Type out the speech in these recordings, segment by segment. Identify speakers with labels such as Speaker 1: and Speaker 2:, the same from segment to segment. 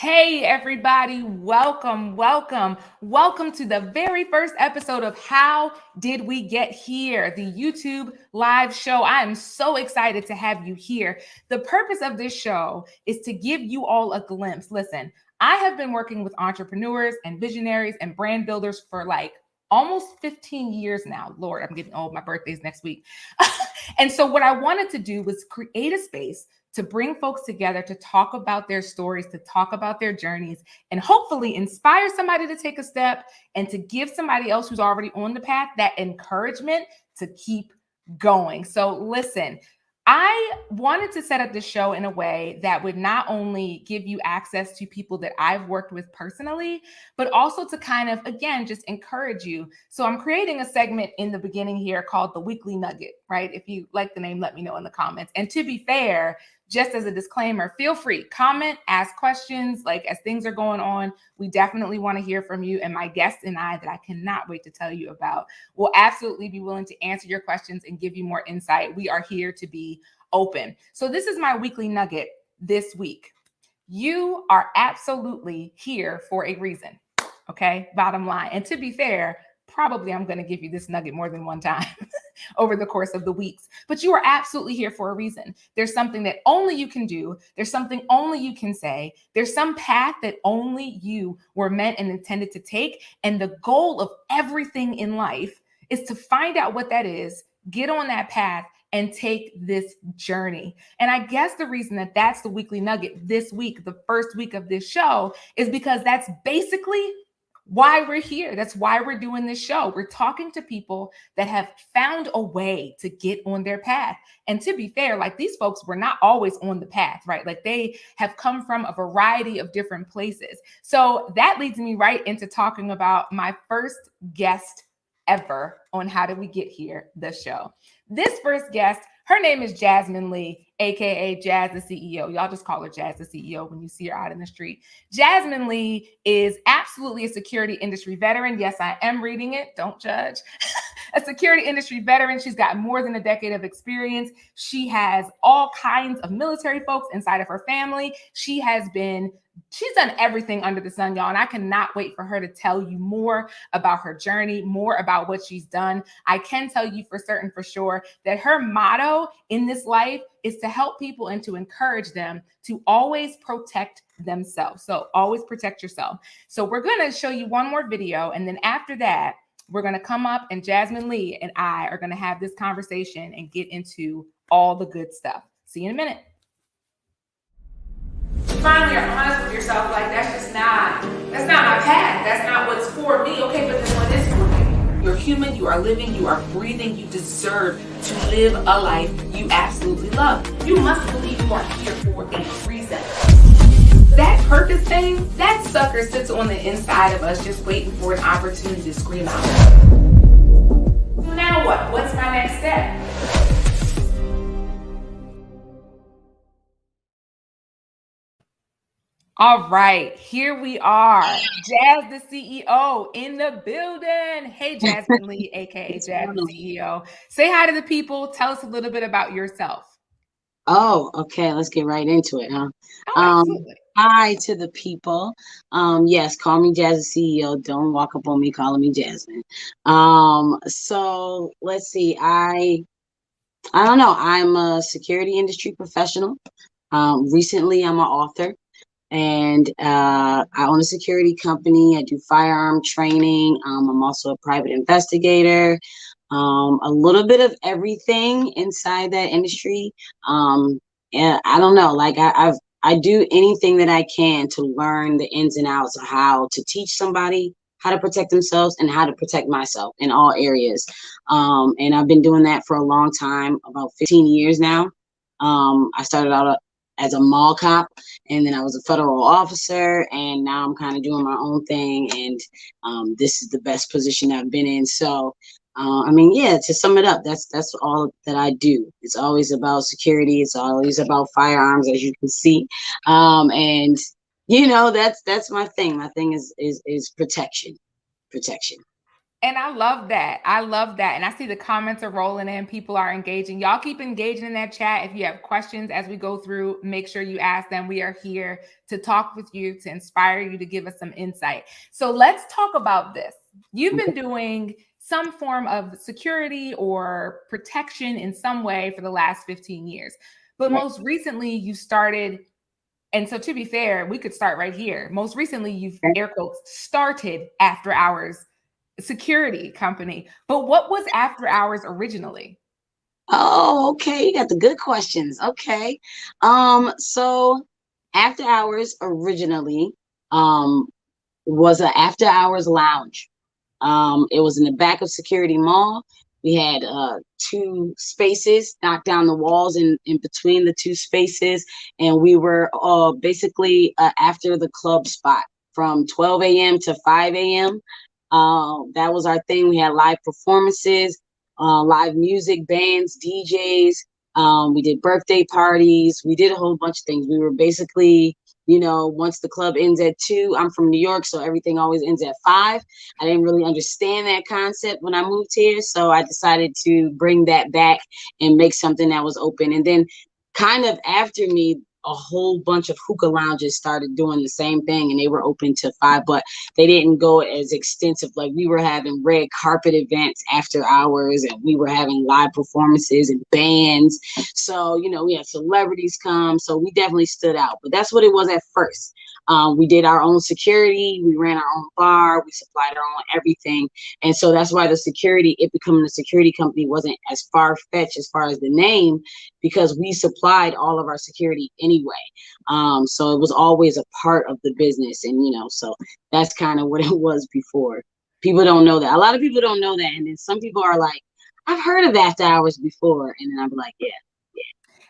Speaker 1: Hey, everybody, welcome to the very first episode of How Did We Get Here, the YouTube live show. I am so excited to have you here. The purpose of this show is to give you all a glimpse. Listen, I have been working with entrepreneurs and visionaries and brand builders for like almost 15 years now. Lord, I'm getting old. My birthday's next week. And so, what I wanted to do was create a space to bring folks together to talk about their stories, to talk about their journeys, and hopefully inspire somebody to take a step and to give somebody else who's already on the path that encouragement to keep going. So listen, I wanted to set up this show in a way that would not only give you access to people that I've worked with personally, but also to kind of, again, just encourage you. So I'm creating a segment in the beginning here called the Weekly Nugget, right? If you like the name, let me know in the comments. And to be fair, just as a disclaimer, feel free, comment, ask questions. Like as things are going on, we definitely want to hear from you. And my guest and I, that I cannot wait to tell you about, will absolutely be willing to answer your questions and give you more insight. We are here to be open. So this is my weekly nugget this week. You are absolutely here for a reason. Okay, bottom line. And to be fair, probably I'm going to give you this nugget more than one time over the course of the weeks, but you are absolutely here for a reason. There's something that only you can do. There's something only you can say. There's some path that only you were meant and intended to take. And the goal of everything in life is to find out what that is, get on that path, and take this journey. And I guess the reason that that's the weekly nugget this week, the first week of this show, is because that's basically why we're here. That's why we're doing this show. We're talking to people that have found a way to get on their path. And to be fair, like these folks were not always on the path, right? Like they have come from a variety of different places. So that leads me right into talking about my first guest ever on How Did We Get Here, the show. This first guest, her name is Jasmine Lee, aka Jazz the CEO. Y'all just call her Jazz the CEO when you see her out in the street. Jasmine Lee is absolutely a security industry veteran. Yes, I am reading it. Don't judge. A security industry veteran. She's got more than a decade of experience. She has all kinds of military folks inside of her family. She's done everything under the sun, y'all. And I cannot wait for her to tell you more about her journey, more about what she's done. I can tell you for certain, for sure, that her motto in this life is to help people and to encourage them to always protect themselves. So always protect yourself. So we're going to show you one more video. And then after that, we're going to come up and Jasmine Lee and I are going to have this conversation and get into all the good stuff. See you in a minute. Finally are honest with yourself, like that's not my path. That's not what's for me. Okay, but then what is for you? You're human, you are living, you are breathing, you deserve to live a life you absolutely love. You must believe you are here for a reason. That purpose thing, that sucker sits on the inside of us just waiting for an opportunity to scream out. So now what? What's my next step? All right, here we are. Jazz the CEO in the building. Hey, Jasmine Lee, aka Jazz the CEO. Say hi to the people. Tell us a little bit about yourself.
Speaker 2: Oh, okay. Let's get right into it, huh?
Speaker 1: Oh, absolutely.
Speaker 2: Hi to the people. Yes, call me Jazz the CEO. Don't walk up on me calling me Jasmine. So let's see. I don't know. I'm a security industry professional. Recently, I'm an author. And I own a security company. I do firearm training. I'm also a private investigator. A little bit of everything inside that industry. And I don't know, like I do anything that I can to learn the ins and outs of how to teach somebody how to protect themselves and how to protect myself in all areas. And I've been doing that for a long time, about 15 years now. I started out as a mall cop, and then I was a federal officer, and now I'm kind of doing my own thing, and this is the best position I've been in. So I mean, yeah, to sum it up, that's all that I do. It's always about security. It's always about firearms, as you can see. And you know, that's my thing. My thing is protection.
Speaker 1: And I love that. I love that. And I see the comments are rolling in. People are engaging. Y'all keep engaging in that chat. If you have questions as we go through, make sure you ask them. We are here to talk with you, to inspire you, to give us some insight. So let's talk about this. You've been doing some form of security or protection in some way for the last 15 years. But most recently, you started. And so to be fair, we could start right here. Most recently, you've air quotes started AfterHourz Security company. But what was AfterHourz originally?
Speaker 2: Oh, okay. You got the good questions. Okay. So AfterHourz originally was an after-hours lounge. It was in the back of Security Mall. We had 2 spaces, knocked down the walls in between the 2 spaces, and we were basically after the club spot from 12 a.m. to 5 a.m. That was our thing. We had live performances, live music, bands, DJs. We did birthday parties. We did a whole bunch of things. We were basically, once the club ends at 2, I'm from New York, so everything always ends at 5. I didn't really understand that concept when I moved here, so I decided to bring that back and make something that was open. And then kind of after me, a whole bunch of hookah lounges started doing the same thing, and they were open to 5, but they didn't go as extensive. Like, we were having red carpet events after hours, and we were having live performances and bands. So, we had celebrities come, so we definitely stood out. But that's what it was at first. We did our own security. We ran our own bar. We supplied our own everything. And so that's why it becoming a security company wasn't as far-fetched as far as the name, because we supplied all of our security anyway. So it was always a part of the business. And, so that's kind of what it was before. People don't know that. A lot of people don't know that. And then some people are like, I've heard of AfterHourz before. And then I'm like, yeah.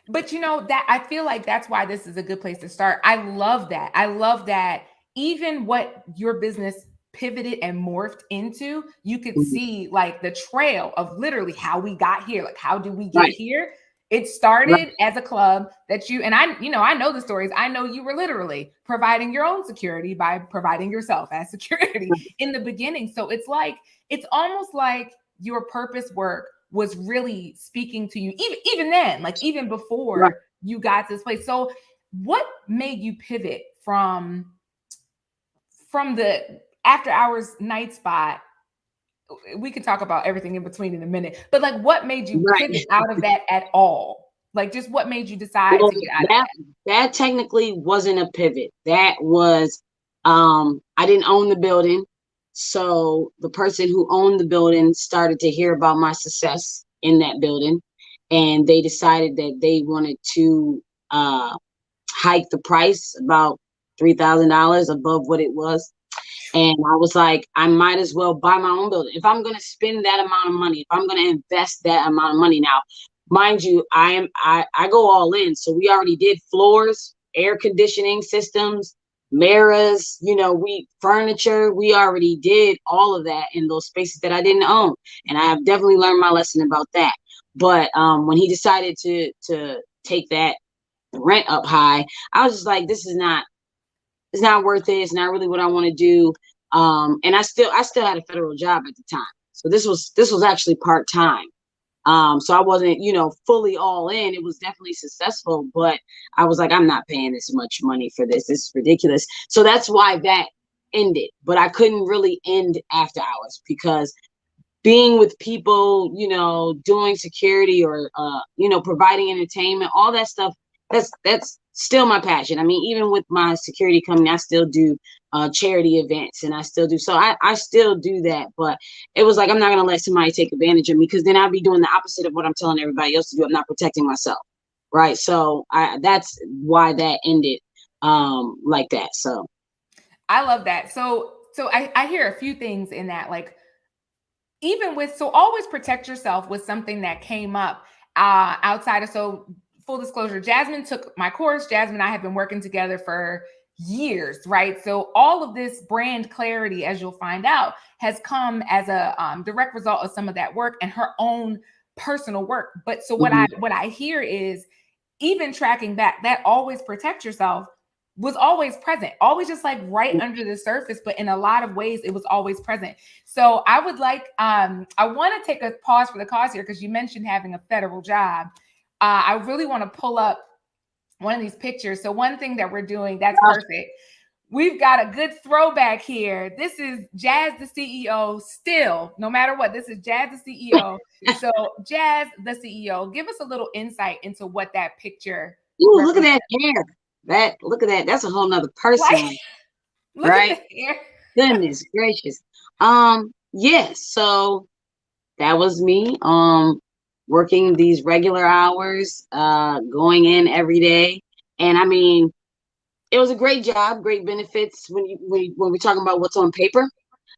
Speaker 1: But that I feel like that's why this is a good place to start. I love that. I love that even what your business pivoted and morphed into, you could see like the trail of literally how we got here. Like, how did we get here? It started as a club that I know the stories. I know you were literally providing your own security by providing yourself as security in the beginning. So it's almost like your purpose work was really speaking to you, even then, like even before you got to this place. So what made you pivot from the AfterHourz night spot? We can talk about everything in between in a minute, but like, what made you pivot out of that at all? Like, just what made you decide to get out of that?
Speaker 2: That technically wasn't a pivot. That was, I didn't own the building. So the person who owned the building started to hear about my success in that building, and they decided that they wanted to hike the price about $3,000 above what it was. And I was like, I might as well buy my own building. If I'm going to spend that amount of money, if I'm going to invest that amount of money. Now, mind you, I go all in. So we already did floors, air conditioning systems, mirrors, furniture. We already did all of that in those spaces that I didn't own. And I have definitely learned my lesson about that. But when he decided to take that rent up high, I was just like, it's not worth it. It's not really what I want to do. And I still had a federal job at the time. So this was actually part-time. So I wasn't, fully all in. It was definitely successful, but I was like, I'm not paying this much money for this. This is ridiculous. So that's why that ended. But I couldn't really end AfterHourz, because being with people, doing security or, providing entertainment, all that stuff, that's still my passion. I mean, even with my security company, I still do charity events, and I still do. So I still do that. But it was like, I'm not going to let somebody take advantage of me, because then I'll be doing the opposite of what I'm telling everybody else to do. I'm not protecting myself. Right. So that's why that ended like that. So
Speaker 1: I love that. So I hear a few things in that, like, always protect yourself with something that came up outside of, so full disclosure, Jasmine took my course. Jasmine and I have been working together for years, right? So all of this brand clarity, as you'll find out, has come as a direct result of some of that work and her own personal work. But so what I hear is, even tracking back, that always protect yourself was always present, always just like right under the surface, but in a lot of ways it was always present. So I would like, I want to take a pause for the cause here because you mentioned having a federal job. I really want to pull up one of these pictures. So one thing that we're doing, that's perfect. We've got a good throwback here. This is Jazz, the CEO, still, no matter what, this is Jazz, the CEO. So Jazz, the CEO, give us a little insight into what that picture.
Speaker 2: Ooh, look at that hair. Look at that. That's a whole nother person.
Speaker 1: Look
Speaker 2: right?
Speaker 1: At the hair.
Speaker 2: Goodness gracious. Yeah, so that was me. Working these regular hours, going in every day. And I mean, it was a great job, great benefits when we're talking about what's on paper.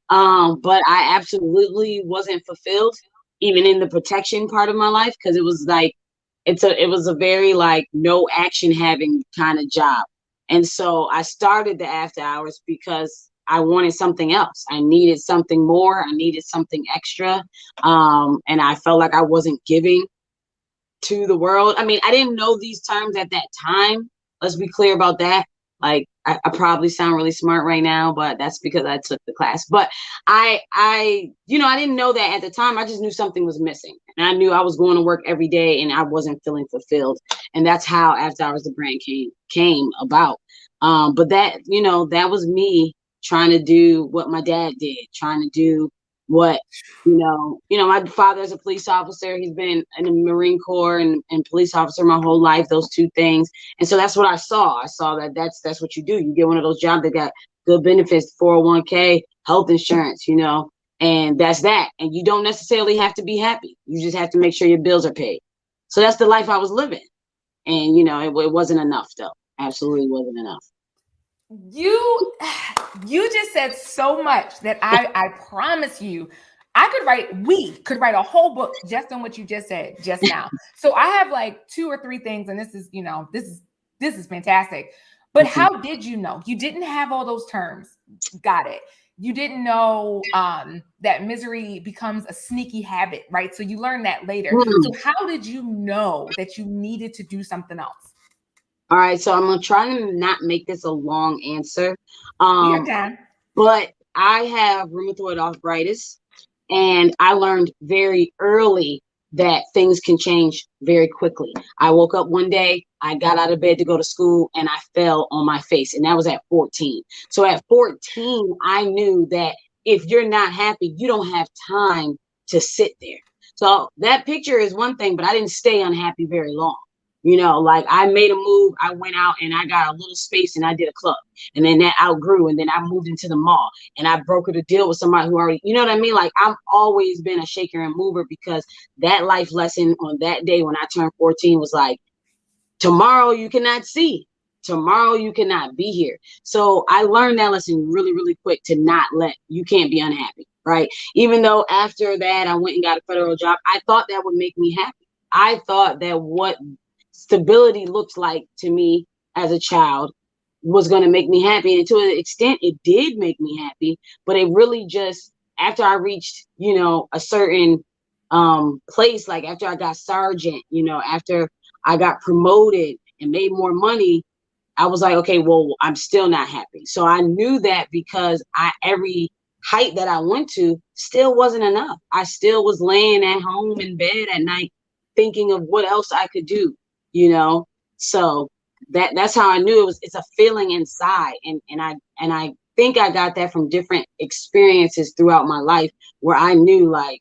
Speaker 2: But I absolutely wasn't fulfilled, even in the protection part of my life, because it was like it was a very like no action having kind of job. And so I started the after hours because I wanted something else. I needed something more. I needed something extra. And I felt like I wasn't giving to the world. I mean, I didn't know these terms at that time. Let's be clear about that. Like I probably sound really smart right now, but that's because I took the class. But I didn't know that at the time. I just knew something was missing. And I knew I was going to work every day and I wasn't feeling fulfilled. And that's how AfterHourz the brand came about. But that was me trying to do what my dad did, trying to do what my father's a police officer. He's been in the Marine Corps and police officer my whole life, those two things. And so that's what I saw. I saw that that's what you do. You get one of those jobs that got good benefits, 401k, health insurance, and that's that. And you don't necessarily have to be happy. You just have to make sure your bills are paid. So that's the life I was living. And, it wasn't enough, though. Absolutely wasn't enough.
Speaker 1: You just said so much that I promise you, we could write a whole book just on what you just said just now. So I have like 2 or 3 things, and this is fantastic. But how did you know? You didn't have all those terms. Got it. You didn't know that misery becomes a sneaky habit, right? So you learned that later. So how did you know that you needed to do something else?
Speaker 2: All right, so I'm gonna try to not make this a long answer.
Speaker 1: You're done.
Speaker 2: But I have rheumatoid arthritis, and I learned very early that things can change very quickly. I woke up one day, I got out of bed to go to school, and I fell on my face, and that was at 14. So at 14, I knew that if you're not happy, you don't have time to sit there. So that picture is one thing, but I didn't stay unhappy very long. Like I made a move, I went out and I got a little space and I did a club, and then that outgrew, and then I moved into the mall and I brokered a deal with somebody who already, you know what I mean? Like I've always been a shaker and mover, because that life lesson on that day when I turned 14 was like, tomorrow you cannot see, tomorrow you cannot be here. So I learned that lesson really, really quick, to not you can't be unhappy, right? Even though after that I went and got a federal job, I thought that would make me happy. I thought that what stability looks like to me as a child was going to make me happy. And to an extent, it did make me happy. But it really just, after I reached, a certain place, like after I got sergeant, after I got promoted and made more money, I was like, okay, well, I'm still not happy. So I knew that, because every height that I went to still wasn't enough. I still was laying at home in bed at night thinking of what else I could do. So that's how I knew it's a feeling inside. And I think I got that from different experiences throughout my life, where I knew, like,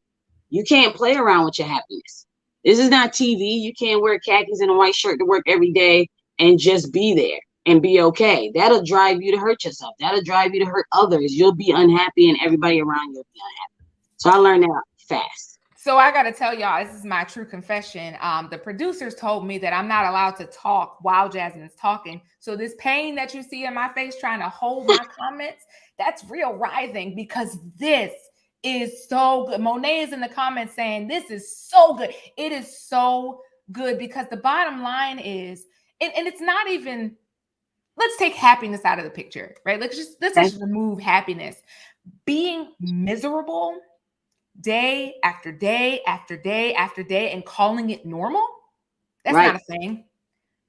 Speaker 2: you can't play around with your happiness. This is not TV. You can't wear khakis and a white shirt to work every day and just be there and be okay. That'll drive you to hurt yourself. That'll drive you to hurt others. You'll be unhappy, and everybody around you will be unhappy. So I learned that fast.
Speaker 1: So I got to tell y'all, this is my true confession. The producers told me that I'm not allowed to talk while Jasmine's talking. So this pain that you see in my face trying to hold my comments, that's real writhing, because this is so good. Monet is in the comments saying this is so good. It is so good, because the bottom line is, and it's not even, let's take happiness out of the picture, right? Let's just remove happiness. Being miserable day after day after day after day and calling it normal, that's not a thing.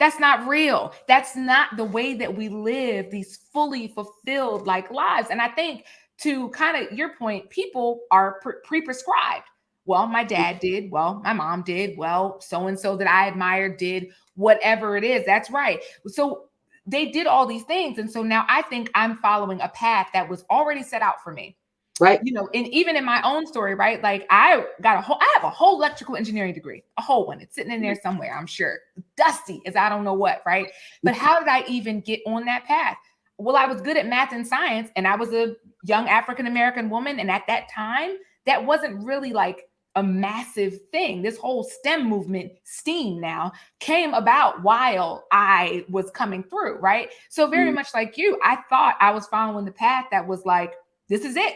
Speaker 1: That's not real. That's not the way that we live these fully fulfilled like lives. And I think, to kind of your point, people are pre-prescribed. Well, my dad did. Well, my mom did. Well, so-and-so that I admire did, whatever it is. That's right. So they did all these things. And so now I think I'm following a path that was already set out for me.
Speaker 2: Right.
Speaker 1: You know, and even in my own story, right? Like I have a whole electrical engineering degree, a whole one. It's sitting in there somewhere, I'm sure. Dusty as I don't know what, right? But how did I even get on that path? Well, I was good at math and science, and I was a young African-American woman. And at that time, that wasn't really like a massive thing. This whole STEM movement, STEAM now, came about while I was coming through, right? So very much like you, I thought I was following the path that was like, this is it.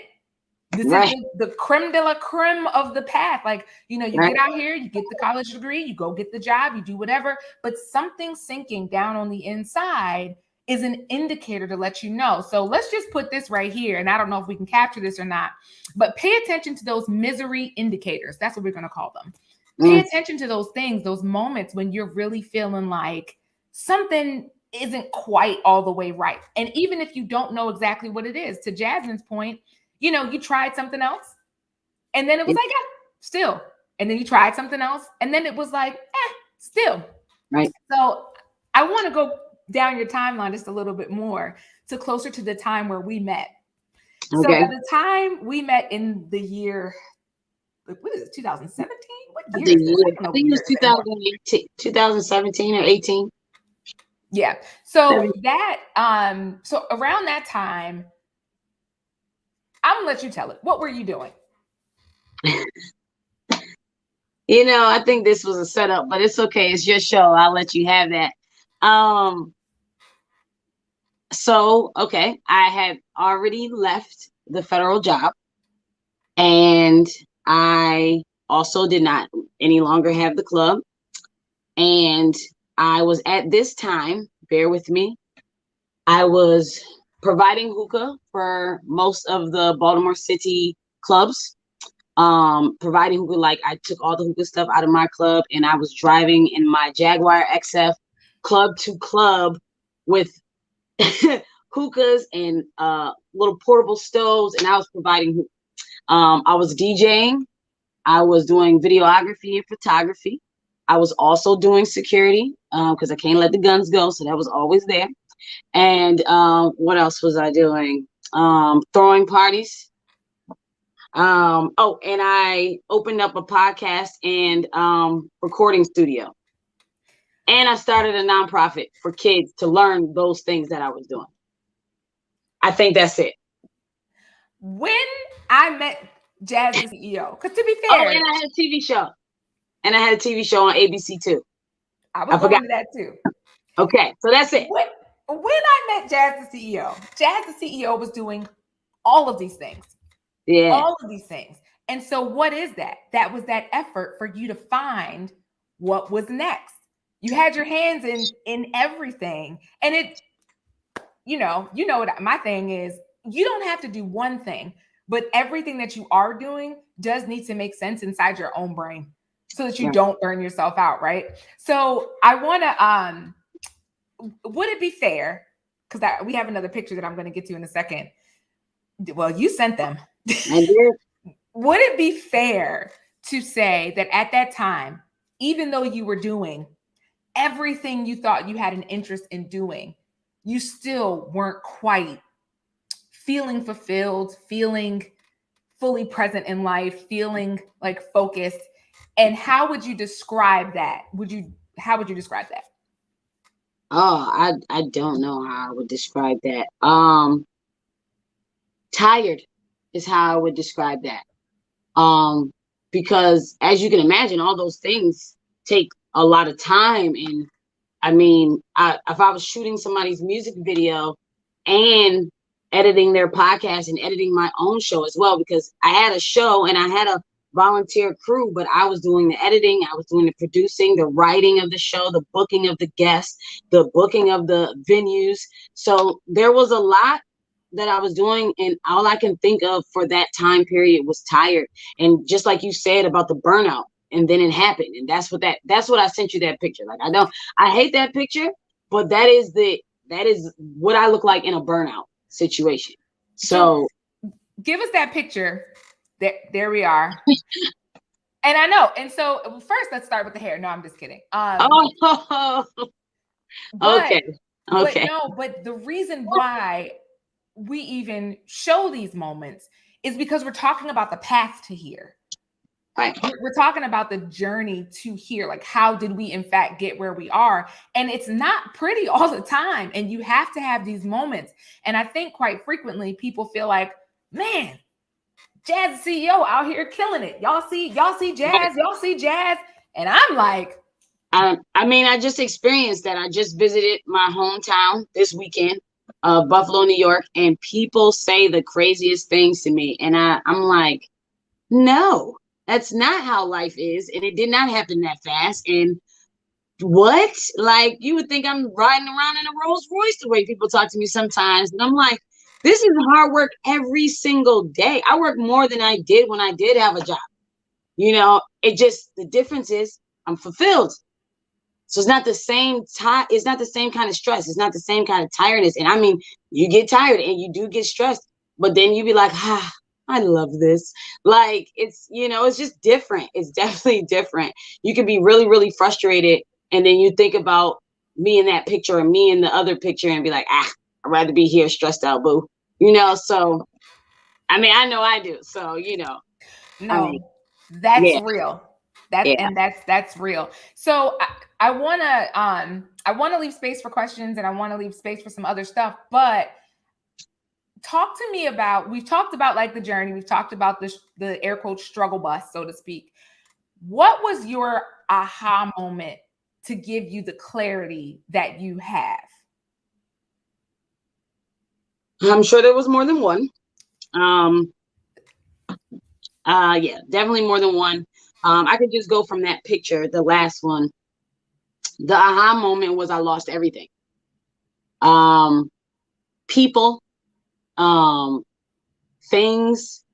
Speaker 1: This is the creme de la creme of the path. Like, you know, you get out here, you get the college degree, you go get the job, you do whatever, but something sinking down on the inside is an indicator to let you know. So let's just put this right here. And I don't know if we can capture this or not, but pay attention to those misery indicators. That's what we're going to call them. Pay attention to those things, those moments when you're really feeling like something isn't quite all the way right. And even if you don't know exactly what it is, to Jasmine's point, you know, you tried something else and then it was like, still. And then you tried something else and then it was like, still.
Speaker 2: Right.
Speaker 1: So I want to go down your timeline just a little bit more to closer to the time where we met. Okay. So at the time we met in the year, what is it, 2017? What year is it?
Speaker 2: I think it was 2018, 2017 or 18.
Speaker 1: Yeah. So that, so around that time, I'm gonna let you tell it. What were you doing?
Speaker 2: You know, I think this was a setup, but it's okay. It's your show. I'll let you have that. So, okay, I had already left the federal job, and I also did not any longer have the club. And I was at this time, bear with me, I was providing hookah for most of the Baltimore City clubs. Providing hookah, like I took all the hookah stuff out of my club and I was driving in my Jaguar XF club to club with hookahs and little portable stoves, and I was providing hookah. I was DJing. I was doing videography and photography. I was also doing security because I can't let the guns go, so that was always there. And what else was I doing? Throwing parties. Oh, and I opened up a podcast and recording studio. And I started a nonprofit for kids to learn those things that I was doing. I think that's it.
Speaker 1: When I met Jazz the CEO, because to be fair.
Speaker 2: Oh, and I had a TV show. And I had a TV show on ABC too.
Speaker 1: I forgot that too.
Speaker 2: Okay, so that's it.
Speaker 1: When I met Jazz the CEO was doing all of these things.
Speaker 2: Yeah.
Speaker 1: All of these things. And so what is that? That was that effort for you to find what was next. You had your hands in everything. And it, you know what my thing is, you don't have to do one thing, but everything that you are doing does need to make sense inside your own brain so that you don't burn yourself out, right? So I want to, would it be fair, because we have another picture that I'm going to get to in a second. Well, you sent them.
Speaker 2: I did.
Speaker 1: Would it be fair to say that at that time, even though you were doing everything you thought you had an interest in doing, you still weren't quite feeling fulfilled, feeling fully present in life, feeling like focused? And how would you describe that? How would you describe that?
Speaker 2: Oh, I don't know how I would describe that. Tired is how I would describe that. Because as you can imagine, all those things take a lot of time. And I mean, if I was shooting somebody's music video and editing their podcast and editing my own show as well, because I had a show and I had a volunteer crew, but I was doing the editing, I was doing the producing, the writing of the show, the booking of the guests, the booking of the venues. So there was a lot that I was doing, and all I can think of for that time period was tired. And just like you said about the burnout, and then it happened. And that's what I sent you that picture. Like, I hate that picture, but that is what I look like in a burnout situation. So
Speaker 1: give us that picture. There we are. And I know. And so first, let's start with the hair. No, I'm just kidding.
Speaker 2: Okay.
Speaker 1: But the reason why we even show these moments is because we're talking about the path to here.
Speaker 2: Right.
Speaker 1: We're talking about the journey to here. Like, how did we in fact get where we are? And it's not pretty all the time. And you have to have these moments. And I think quite frequently people feel like, man, Jazz CEO out here killing it. Y'all see Jazz, y'all see Jazz. And I'm like,
Speaker 2: I just experienced that. I just visited my hometown this weekend, Buffalo, New York, and people say the craziest things to me. And I'm like, no, that's not how life is. And it did not happen that fast. And what? Like, you would think I'm riding around in a Rolls Royce the way people talk to me sometimes. And I'm like, this is hard work every single day. I work more than I did when I did have a job. The difference is I'm fulfilled. So it's not the same time. It's not the same kind of stress. It's not the same kind of tiredness. And I mean, you get tired and you do get stressed, but then you be like, I love this. Like, it's just different. It's definitely different. You can be really, really frustrated. And then you think about me in that picture and me in the other picture and be like, I'd rather be here stressed out, boo. So, I mean, I know I do. So,
Speaker 1: that's real. That's real. So I want to leave space for questions, and I want to leave space for some other stuff, but talk to me about, we've talked about like the journey. We've talked about the air quote struggle bus, so to speak. What was your aha moment to give you the clarity that you have?
Speaker 2: I'm sure there was more than one. Yeah, definitely more than one. I could just go from that picture, the last one. The aha moment was I lost everything. People, things,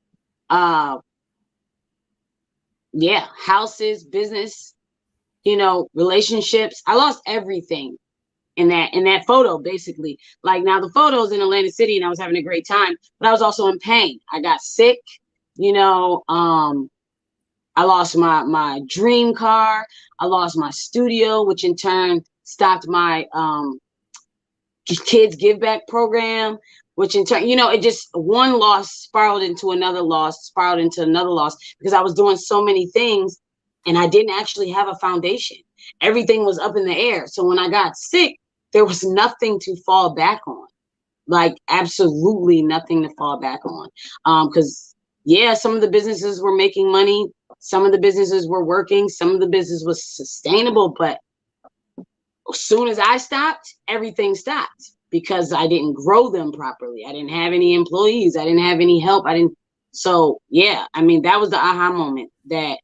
Speaker 2: houses, business, relationships. I lost everything in that photo, basically. Like, now the photo's in Atlantic City and I was having a great time, but I was also in pain. I got sick, I lost my dream car. I lost my studio, which in turn stopped my kids give back program, which in turn, it just, one loss spiraled into another loss, because I was doing so many things and I didn't actually have a foundation. Everything was up in the air. So when I got sick, there was nothing to fall back on, like absolutely nothing to fall back on. Because some of the businesses were making money. Some of the businesses were working. Some of the business was sustainable. But as soon as I stopped, everything stopped because I didn't grow them properly. I didn't have any employees. I didn't have any help. So I mean, that was the aha moment, that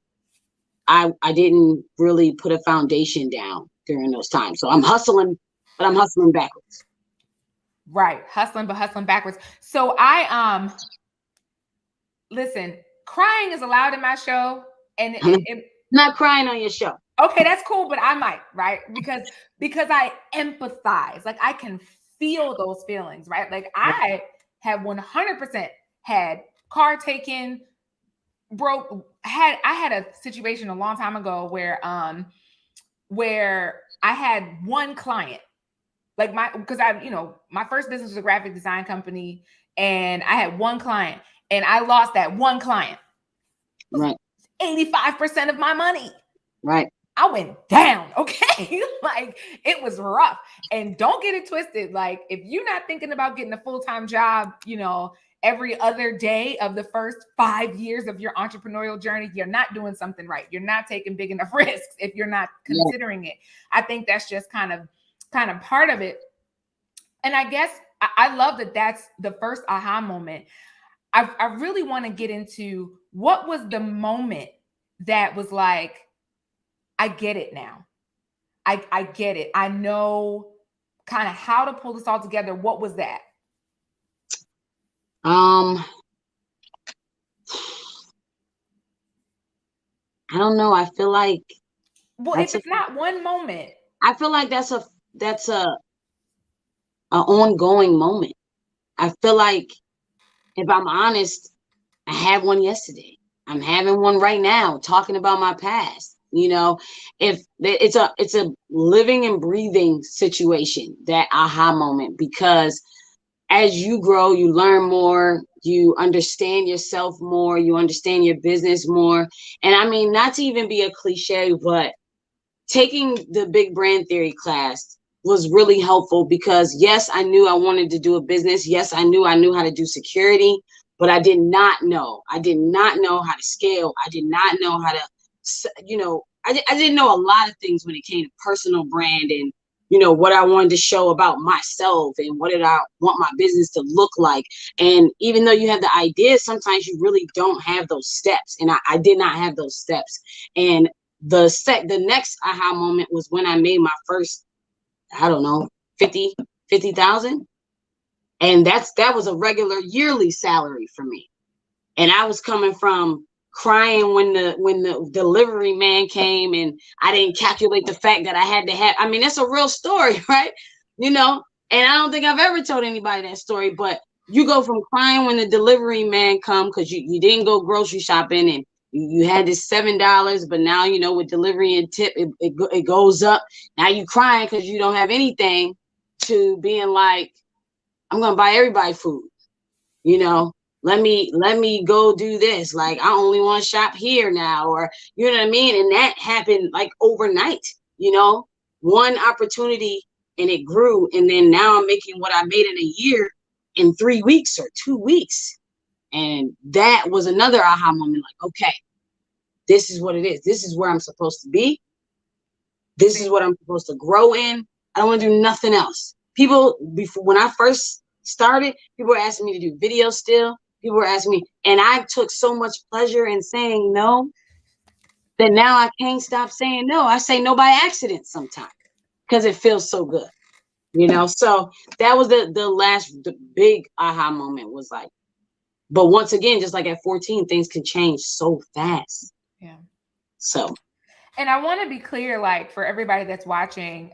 Speaker 2: I didn't really put a foundation down during those times. So I'm hustling, but I'm hustling backwards.
Speaker 1: Right. Hustling, but hustling backwards. So listen, crying is allowed in my show. And
Speaker 2: not crying on your show.
Speaker 1: Okay, that's cool, but I might, right? Because I empathize. Like, I can feel those feelings, right? Like, I have 100% had car taken, broke. I had a situation a long time ago where I had one client. Like, my first business was a graphic design company, and I had one client, and I lost that one client.
Speaker 2: Right.
Speaker 1: 85% of my money.
Speaker 2: Right.
Speaker 1: I went down. Okay. Like, it was rough. And don't get it twisted. Like, if you're not thinking about getting a full-time job, every other day of the first 5 years of your entrepreneurial journey, you're not doing something right. You're not taking big enough risks if you're not considering it. I think that's just kind of part of it. And I guess I love that that's the first aha moment. I really want to get into what was the moment that was like, I get it now. I get it. I know kind of how to pull this all together. What was that?
Speaker 2: I don't know. I feel like
Speaker 1: Well, if
Speaker 2: that's a,
Speaker 1: it's not one moment.
Speaker 2: I feel like that's a ongoing moment. I feel like, if I'm honest, I had one yesterday. I'm having one right now, talking about my past. If it's a living and breathing situation, that aha moment, because as you grow, you learn more, you understand yourself more, you understand your business more. And I mean, not to even be a cliche, but taking the big brand theory class was really helpful, because yes, I knew I wanted to do a business. Yes, I knew how to do security, but I did not know how to scale. I did not know how to, I didn't know a lot of things when it came to personal brand, and what I wanted to show about myself, and what did I want my business to look like. And even though you have the ideas, sometimes you really don't have those steps, and I did not have those steps. And the next aha moment was when I made my first, I don't know, 50,000. And that was a regular yearly salary for me. And I was coming from crying when the delivery man came, and I didn't calculate the fact that I had to have, I mean, that's a real story, right? And I don't think I've ever told anybody that story, but you go from crying when the delivery man come because you didn't go grocery shopping, and you had this $7, but now, with delivery and tip, it goes up. Now you crying because you don't have anything, to being like, I'm going to buy everybody food. you know let me go do this, like I only want to shop here now, or you know what I mean. And that happened like overnight, one opportunity, and it grew. And then now I'm making what I made in a year in 3 weeks or 2 weeks. And that was another aha moment, like, okay, this is what it is, this is where I'm supposed to be, this is what I'm supposed to grow in. I don't want to do nothing else. People, before, when I first started, people were asking me to do videos still. People were asking me, and I took so much pleasure in saying no that now I can't stop saying no. I say no by accident sometimes because it feels so good, So that was the big aha moment, was like, but once again, just like at 14, things can change so fast.
Speaker 1: Yeah.
Speaker 2: So.
Speaker 1: And I want to be clear, like, for everybody that's watching,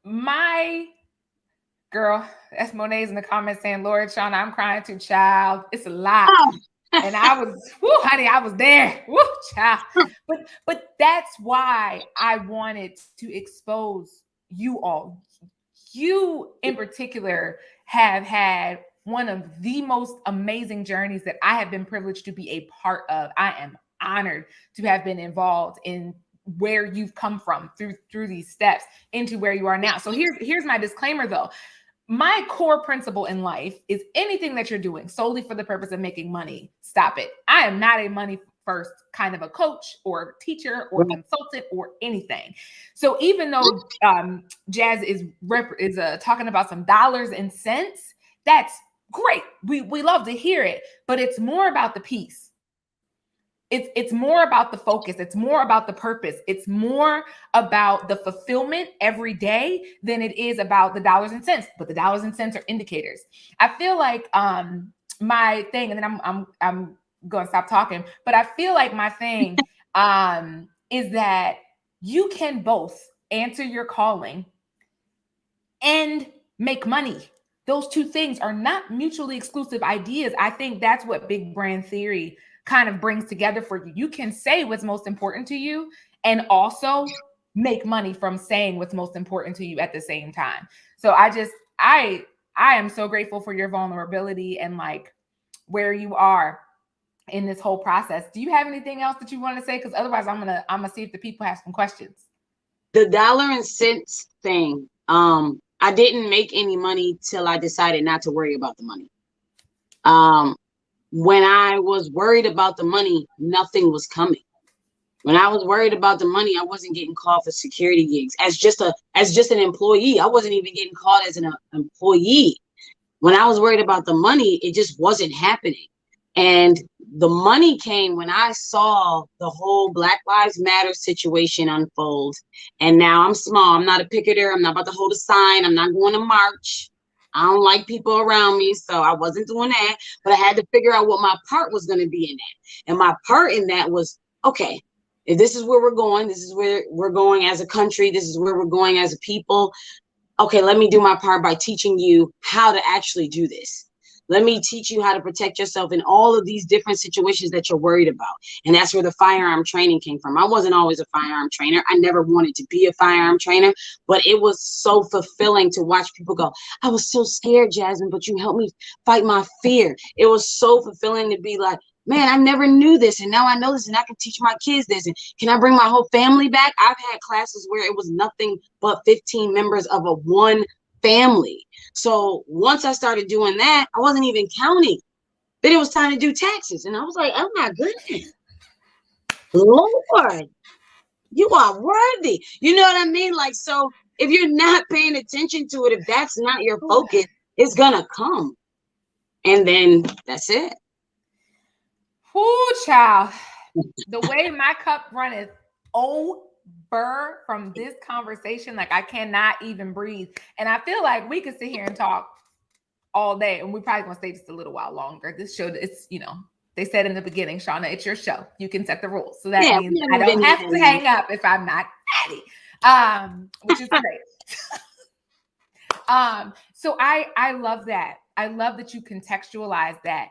Speaker 1: my girl, that's Monet's in the comments saying, Lord, Shauna, I'm crying too, child. It's a lot.
Speaker 2: Oh.
Speaker 1: And I was, honey, I was there. Woo, child. But that's why I wanted to expose you all. You in particular have had one of the most amazing journeys that I have been privileged to be a part of. I am honored to have been involved in where you've come from through these steps into where you are now. So here's my disclaimer though. My core principle in life is anything that you're doing solely for the purpose of making money, stop it. I am not a money first kind of a coach or teacher or consultant or anything. So even though Jazz is talking about some dollars and cents, that's great. We love to hear it, but it's more about the peace. It's more about the focus. It's more about the purpose. It's more about the fulfillment every day than it is about the dollars and cents. But the dollars and cents are indicators. I feel like my thing, and then I'm going to stop talking. But I feel like my thing is that you can both answer your calling and make money. Those two things are not mutually exclusive ideas. I think that's what big brand theory kind of brings together for you. You can say what's most important to you and also make money from saying what's most important to you at the same time. So I am so grateful for your vulnerability and like where you are in this whole process. Do you have anything else that you want to say? Because otherwise I'm gonna see if the people have some questions.
Speaker 2: The dollar and cents thing. I didn't make any money till I decided not to worry about the money. When I was worried about the money, nothing was coming. When I was worried about the money, I wasn't getting called for security gigs as just an employee. I wasn't even getting called as an employee. When I was worried about the money, it just wasn't happening. And the money came when I saw the whole Black Lives Matter situation unfold. And now I'm small. I'm not a picketer. I'm not about to hold a sign. I'm not going to march. I don't like people around me, so I wasn't doing that. But I had to figure out what my part was going to be in that. And my part in that was, okay, if this is where we're going, this is where we're going as a country, this is where we're going as a people. Okay, let me do my part by teaching you how to actually do this. Let me teach you how to protect yourself in all of these different situations that you're worried about. And that's where the firearm training came from. I wasn't always a firearm trainer. I never wanted to be a firearm trainer, but it was so fulfilling to watch people go, I was so scared, Jasmine, but you helped me fight my fear. It was so fulfilling to be like, man, I never knew this, and now I know this, and I can teach my kids this. And can I bring my whole family back? I've had classes where it was nothing but 15 members of a one family. So once I started doing that, I wasn't even counting. Then it was time to do taxes. And I was like, oh my goodness, Lord, you are worthy. You know what I mean? Like, so if you're not paying attention to it, if that's not your focus, it's gonna come. And then that's it.
Speaker 1: Whoo, child. The way my cup runneth over from this conversation, like I cannot even breathe. And I feel like we could sit here and talk all day, and we probably gonna stay just a little while longer. This show, it's, you know, they said in the beginning, Shauna, it's your show. You can set the rules. So that means I don't have to hang up if I'm not ready, which is great. So I love that. I love that you contextualize that.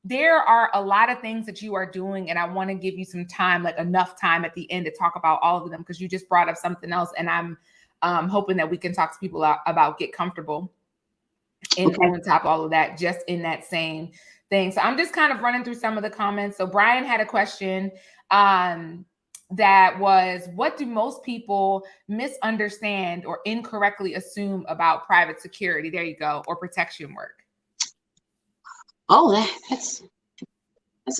Speaker 1: There are a lot of things that you are doing, and I want to give you some time, like enough time at the end to talk about all of them, because you just brought up something else, and I'm hoping that we can talk to people about get comfortable and on top of all of that, just in that same thing. So I'm just kind of running through some of the comments. So Brian had a question that was, what do most people misunderstand or incorrectly assume about private security? There you go. Or protection work.
Speaker 2: Oh, that's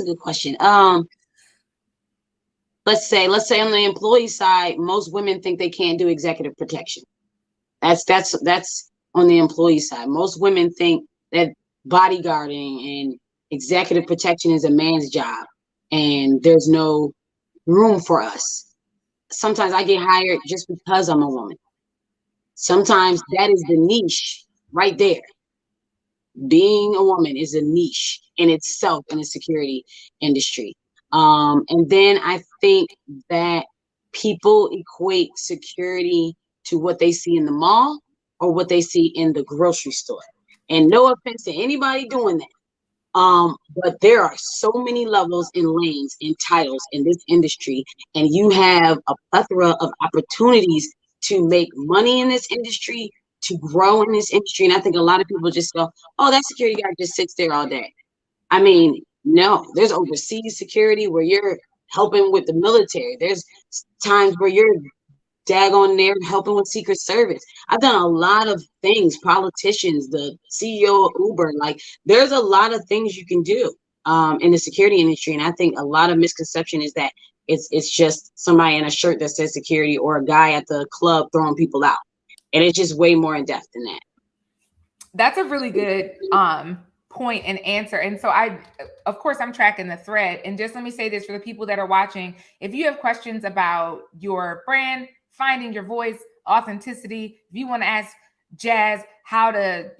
Speaker 2: a good question. Let's say on the employee side, most women think they can't do executive protection. That's on the employee side. Most women think that bodyguarding and executive protection is a man's job, and there's no room for us. Sometimes I get hired just because I'm a woman. Sometimes that is the niche right there. Being a woman is a niche in itself in the security industry. And then I think that people equate security to what they see in the mall or what they see in the grocery store. And no offense to anybody doing that. But there are so many levels and lanes and titles in this industry, and you have a plethora of opportunities to make money in this industry, to grow in this industry. And I think a lot of people just go, oh, that security guy just sits there all day. I mean, no, there's overseas security where you're helping with the military. There's times where you're daggone there helping with Secret Service. I've done a lot of things, politicians, the CEO of Uber, like there's a lot of things you can do in the security industry. And I think a lot of misconception is that it's just somebody in a shirt that says security or a guy at the club throwing people out. And it's just way more in depth than that.
Speaker 1: That's a really good point and answer. And so of course, I'm tracking the thread. And just let me say this for the people that are watching. If you have questions about your brand, finding your voice, authenticity, if you want to ask Jazz how to,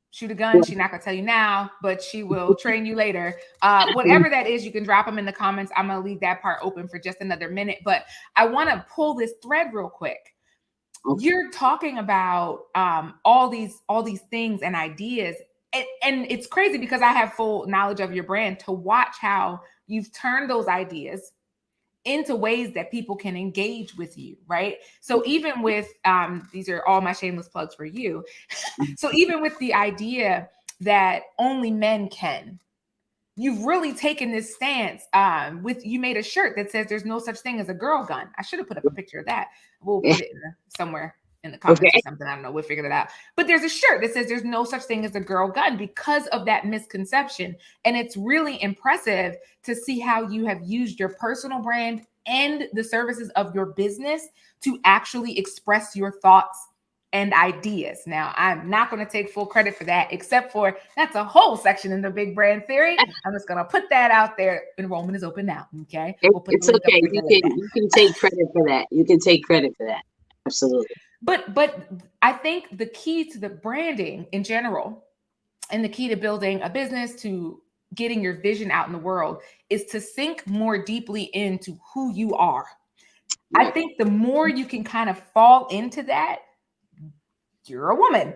Speaker 1: shoot a gun, she's not going to tell you now, but she will train you later. Whatever that is, you can drop them in the comments. I'm going to leave that part open for just another minute, but I want to pull this thread real quick. You're talking about all these things and ideas, and it's crazy because I have full knowledge of your brand to watch how you've turned those ideas into ways that people can engage with you, right? So even with these are all my shameless plugs for you. So even with the idea that only men can, you've really taken this stance you made a shirt that says there's no such thing as a girl gun. I should have put up a picture of that. We'll put it somewhere in the comments or something. I don't know. We'll figure it out. But there's a shirt that says there's no such thing as a girl gun because of that misconception. And it's really impressive to see how you have used your personal brand and the services of your business to actually express your thoughts and ideas. Now, I'm not going to take full credit for that, except for that's a whole section in the Big Brand Theory. I'm just going to put that out there. Enrollment is open now. Okay.
Speaker 2: It's okay. You can take credit for that. You can take credit for that. Absolutely.
Speaker 1: But I think the key to the branding in general, and the key to building a business, to getting your vision out in the world, is to sink more deeply into who you are. I think the more you can kind of fall into that, you're a woman.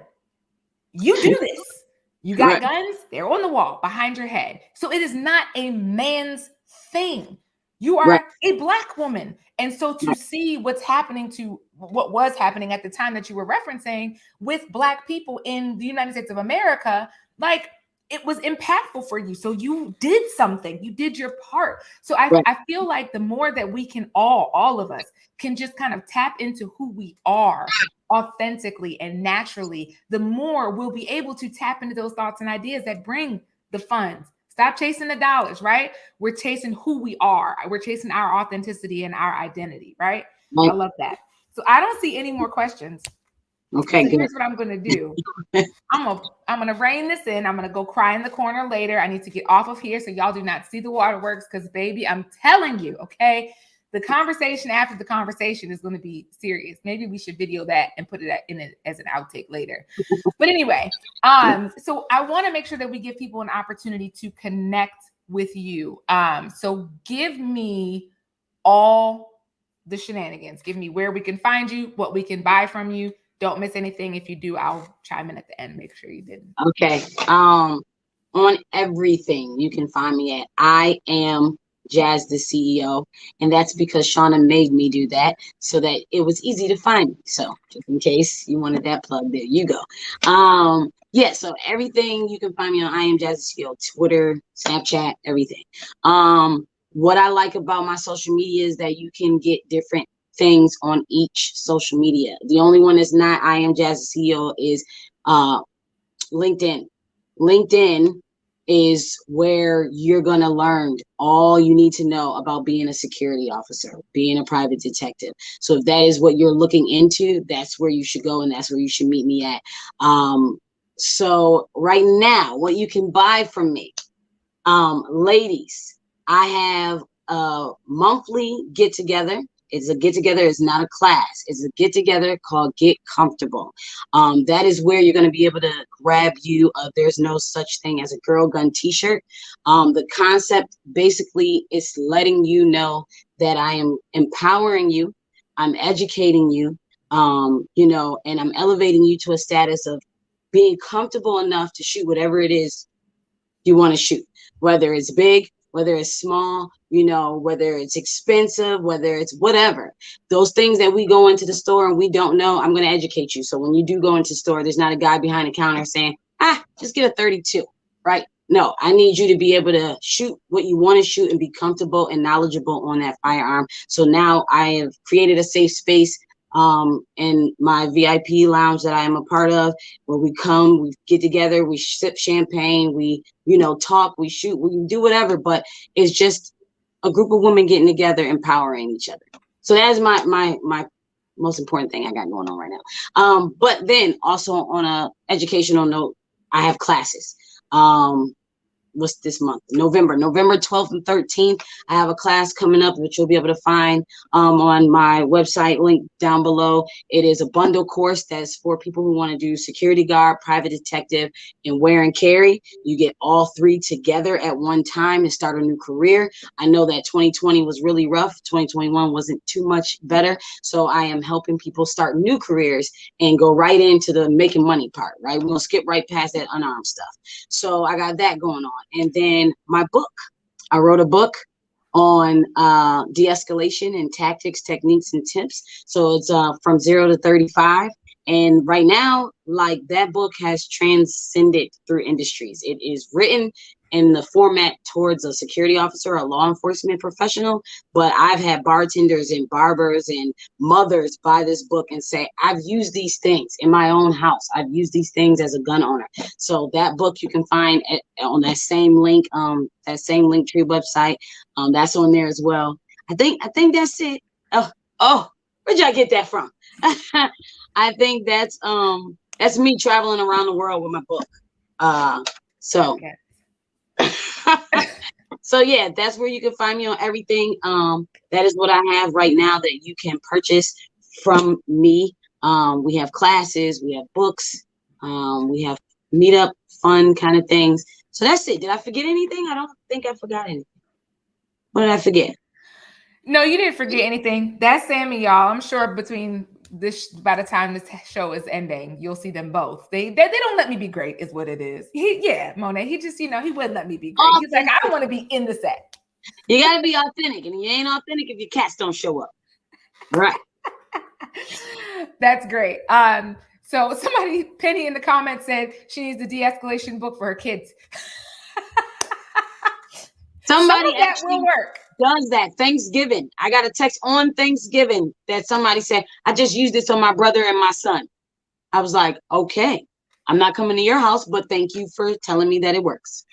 Speaker 1: You do this. You got guns, they're on the wall behind your head. So it is not a man's thing. You are a Black woman. And so to see what's happening, to what was happening at the time that you were referencing with Black people in the United States of America, like, it was impactful for you. So you did something, you did your part. So I feel like the more that we can all of us can just kind of tap into who we are authentically and naturally, the more we'll be able to tap into those thoughts and ideas that bring the funds. Stop chasing the dollars, right? We're chasing who we are. We're chasing our authenticity and our identity, right? I love that. So I don't see any more questions.
Speaker 2: Okay,
Speaker 1: so
Speaker 2: good.
Speaker 1: Here's what I'm going to do. I'm gonna rein this in. I'm gonna go cry in the corner later. I need to get off of here so y'all do not see the waterworks, because baby, I'm telling you, okay, the conversation after the conversation is going to be serious. Maybe we should video that and put it in it as an outtake later. But anyway, so I want to make sure that we give people an opportunity to connect with you. So give me all the shenanigans. Give me where we can find you, what we can buy from you. Don't miss anything. If you do, I'll chime in at the end. Make sure you didn't.
Speaker 2: Okay. On everything, you can find me at I am Jazz the CEO, and that's because Shauna made me do that so that it was easy to find me. So just in case you wanted that plug, there you go. Yeah, so everything you can find me on I am Jazz the CEO, Twitter, Snapchat, everything. What I like about my social media is that you can get different things on each social media. The only one that's not I am Jazz the CEO is LinkedIn. LinkedIn is where you're going to learn all you need to know about being a security officer, being a private detective. So if that is what you're looking into, that's where you should go, and that's where you should meet me at. So right now, what you can buy from me, ladies, I have a monthly get together. It's a get together. It's not a class. It's a get together called Get Comfortable. That is where you're going to be able to grab you. There's no such thing as a girl gun t-shirt. The concept basically is letting you know that I am empowering you. I'm educating you, and I'm elevating you to a status of being comfortable enough to shoot whatever it is you want to shoot, whether it's big, whether it's small, whether it's expensive, whether it's whatever. Those things that we go into the store and we don't know, I'm going to educate you. So when you do go into the store, there's not a guy behind the counter saying, just get a 32, right? No, I need you to be able to shoot what you want to shoot and be comfortable and knowledgeable on that firearm. So now I have created a safe space in my VIP lounge that I am a part of, where we come, we get together, we sip champagne, we, talk, we shoot, we do whatever, but it's just a group of women getting together, empowering each other. So that is my most important thing I got going on right now. But then also on a educational note, I have classes. What's this month? November 12th and 13th. I have a class coming up, which you'll be able to find on my website link down below. It is a bundle course that's for people who want to do security guard, private detective, and wear and carry. You get all three together at one time to start a new career. I know that 2020 was really rough. 2021 wasn't too much better. So I am helping people start new careers and go right into the making money part, right? We're going to skip right past that unarmed stuff. So I got that going on. And then my book, I wrote a book on de-escalation and tactics, techniques, and tips. So it's from 0 to 35. And right now, like, that book has transcended through industries. It is written in the format towards a security officer, a law enforcement professional, but I've had bartenders and barbers and mothers buy this book and say, I've used these things in my own house. I've used these things as a gun owner. So that book you can find on that same link, that same Linktree website. That's on there as well. I think that's it. Oh, where'd y'all get that from? I think that's me traveling around the world with my book. Okay. So yeah, that's where you can find me on everything. That is what I have right now that you can purchase from me. We have classes, we have books, we have meetup, fun kind of things. So that's it. Did I forget anything? I don't think I forgot anything. What did I forget?
Speaker 1: No, you didn't forget anything. That's Sammy, y'all. I'm sure between this, by the time this show is ending, you'll see them both. They don't let me be great, is what it is. Monet. He just, he wouldn't let me be great. He's like, I want to be in the set.
Speaker 2: You gotta be authentic, and you ain't authentic if your cats don't show up. Right.
Speaker 1: That's great. So somebody, Penny in the comments said she needs the de-escalation book for her kids.
Speaker 2: Somebody
Speaker 1: that will work.
Speaker 2: Does that Thanksgiving. I got a text on Thanksgiving that somebody said, I just used this on my brother and my son. I was like, okay, I'm not coming to your house, but thank you for telling me that it works.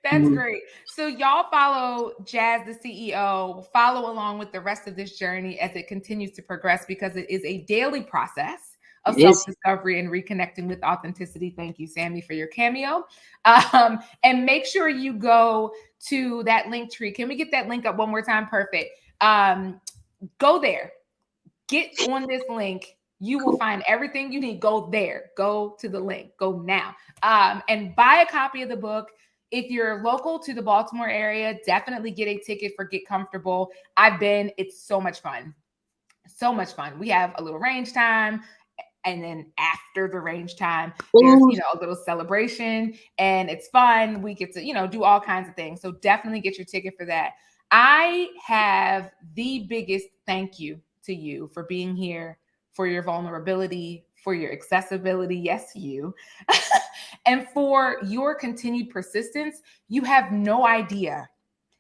Speaker 1: That's great. So y'all follow Jazz, the CEO, follow along with the rest of this journey as it continues to progress, because it is a daily process of self-discovery and reconnecting with authenticity. Thank you, Sammy, for your cameo. And make sure you go to that link tree. Can we get that link up one more time? Perfect. Go there. Get on this link. You will find everything you need. Go there. Go to the link. Go now. And buy a copy of the book. If you're local to the Baltimore area, definitely get a ticket for Get Comfortable. I've been. It's so much fun. So much fun. We have a little range time. And then after the range time, there's, a little celebration, and it's fun. We get to, do all kinds of things. So definitely get your ticket for that. I have the biggest thank you to you for being here, for your vulnerability, for your accessibility. Yes, you. And for your continued persistence. You have no idea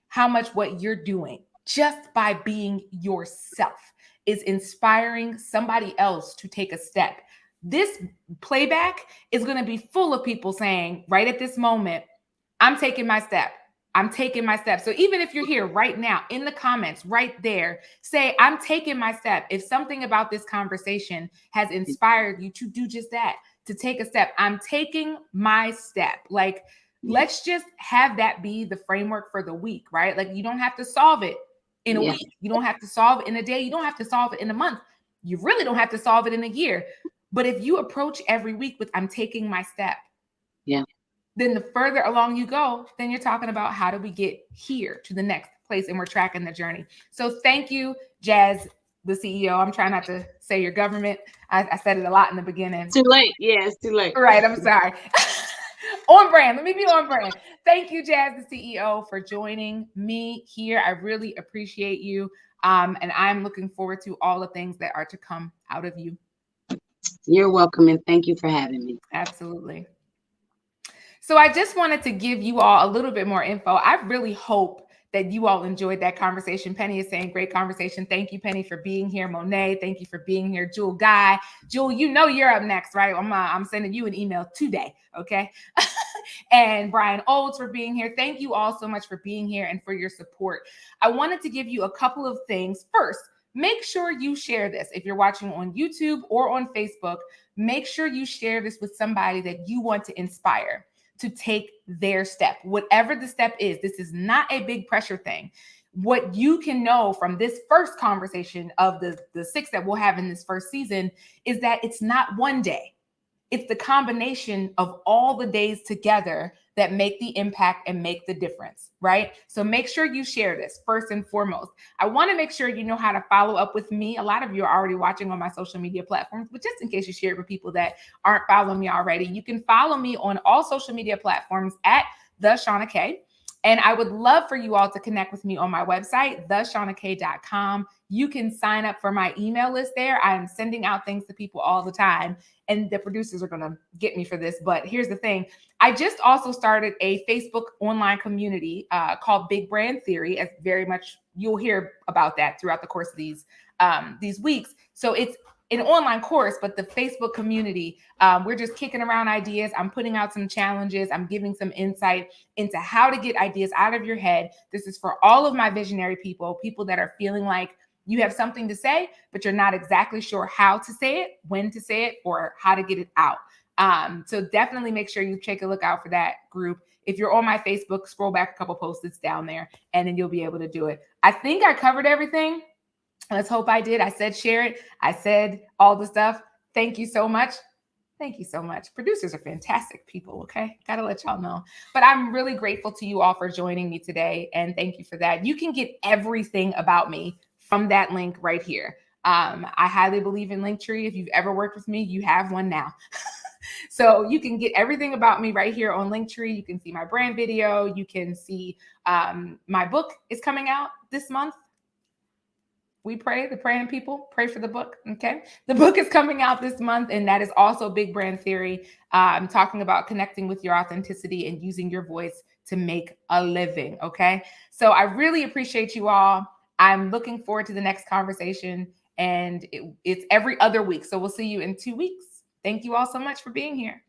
Speaker 1: how much what you're doing just by being yourself is inspiring somebody else to take a step. This playback is going to be full of people saying right at this moment, I'm taking my step. I'm taking my step. So even if you're here right now in the comments right there, say, I'm taking my step. If something about this conversation has inspired you to do just that, to take a step, I'm taking my step. Like, let's just have that be the framework for the week, right? Like, you don't have to solve it in a week. You don't have to solve it in a day. You don't have to solve it in a month. You really don't have to solve it in a year. But if you approach every week with, I'm taking my step, then the further along you go, then you're talking about how do we get here to the next place, and we're tracking the journey. So thank you, Jazz, the CEO. I'm trying not to say your government. I said it a lot in the beginning.
Speaker 2: Too late. Yeah, it's too late.
Speaker 1: Right. I'm sorry. On brand. Let me be on brand. Thank you, Jazz, the CEO, for joining me here. I really appreciate you. And I'm looking forward to all the things that are to come out of you.
Speaker 2: You're welcome. And thank you for having me.
Speaker 1: Absolutely. So I just wanted to give you all a little bit more info. I really hope that you all enjoyed that conversation. Penny is saying, great conversation. Thank you, Penny, for being here. Monet, thank you for being here. Jewel Guy. Jewel, you're up next, right? I'm sending you an email today, okay? And Brian Olds for being here. Thank you all so much for being here and for your support. I wanted to give you a couple of things. First, make sure you share this. If you're watching on YouTube or on Facebook, make sure you share this with somebody that you want to inspire to take their step. Whatever the step is, this is not a big pressure thing. What you can know from this first conversation of the 6 that we'll have in this first season is that it's not one day. It's the combination of all the days together that make the impact and make the difference, right? So make sure you share this first and foremost. I want to make sure you know how to follow up with me. A lot of you are already watching on my social media platforms, but just in case you share it with people that aren't following me already, you can follow me on all social media platforms at the Shauna K. And I would love for you all to connect with me on my website, theshaunak.com. You can sign up for my email list there. I am sending out things to people all the time, and the producers are going to get me for this. But here's the thing. I just also started a Facebook online community called Big Brand Theory, as very much you'll hear about that throughout the course of these weeks. So it's an online course, but the Facebook community, we're just kicking around ideas. I'm putting out some challenges. I'm giving some insight into how to get ideas out of your head. This is for all of my visionary people that are feeling like you have something to say, but you're not exactly sure how to say it, when to say it, or how to get it out. So definitely make sure you take a look out for that group. If you're on my Facebook, scroll back a couple posts, it's down there, and then you'll be able to do it. I think I covered everything. Let's hope I did. I said share it. I said all the stuff. Thank you so much. Thank you so much. Producers are fantastic people, okay? Gotta let y'all know. But I'm really grateful to you all for joining me today, and thank you for that. You can get everything about me from that link right here. I highly believe in Linktree. If you've ever worked with me, you have one now. So you can get everything about me right here on Linktree. You can see my brand video. You can see my book is coming out this month. We pray, the praying people, pray for the book, okay? The book is coming out this month, and that is also Big Brand Theory. I'm talking about connecting with your authenticity and using your voice to make a living, okay? So I really appreciate you all. I'm looking forward to the next conversation, and it's every other week. So we'll see you in 2 weeks. Thank you all so much for being here.